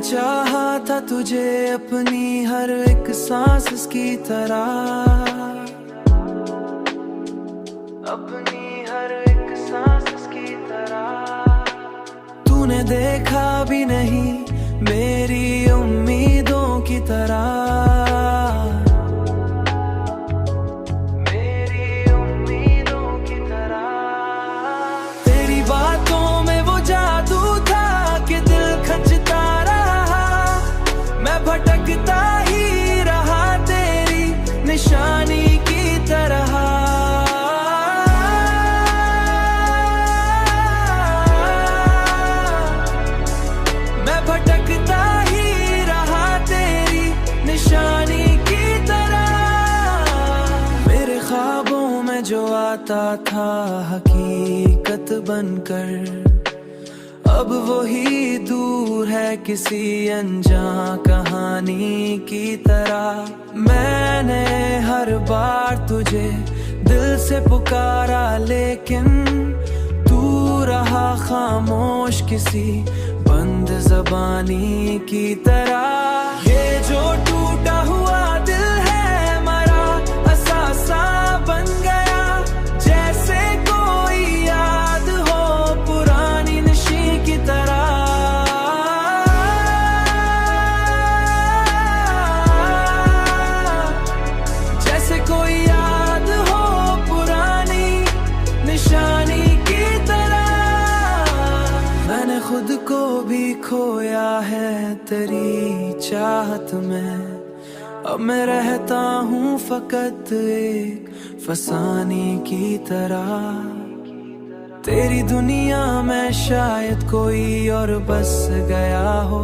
चाहा था तुझे अपनी हर एक सांस की तरह, अपनी हर एक सांस की तरह। तूने देखा भी नहीं मेरी उम्मीदों की तरह, मेरी उम्मीदों की तरह। तेरी बातों में वो जादू था कि दिल खचता रहा, मैं भटकता ही रहा तेरी निशानी की तरह। मैं भटकता ही रहा तेरी निशानी की तरह। मेरे ख्वाबों में जो आता था हकीकत बनकर, अब वही दूर है किसी अनजान कहानी की तरह। मैंने हर बार तुझे दिल से पुकारा, लेकिन तू रहा खामोश किसी बंद ज़बानी की तरह। ये जो टूटा हुआ दिल है मरा असासा बन गया, जैसे कोई याद हो पुरानी नशी की तरह। जैसे कोई याद हो पुरानी निशानी की तरह। मैंने खुद को भी खोया है तेरी चाहत में, अब मैं रहता हूँ फकत एक फसाने की तरह। तेरी दुनिया में शायद कोई और बस गया हो,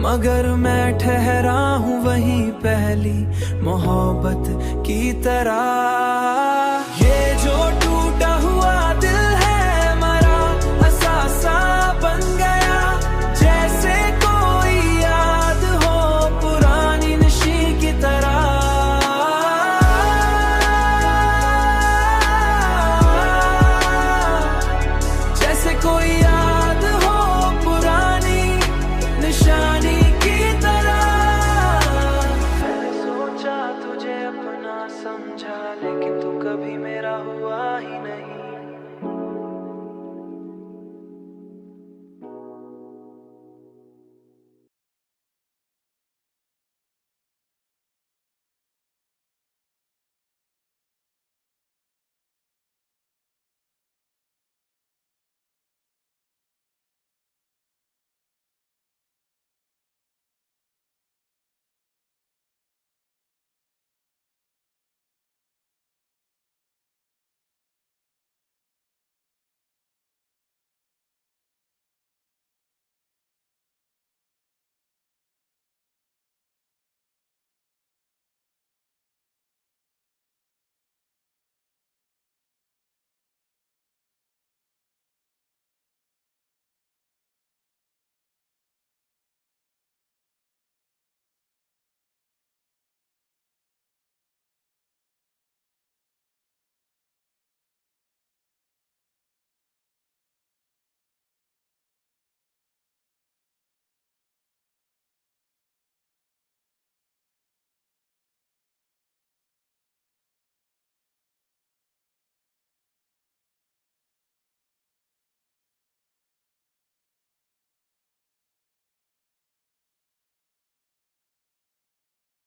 मगर मैं ठहरा हूँ वहीं पहली मोहब्बत की तरह।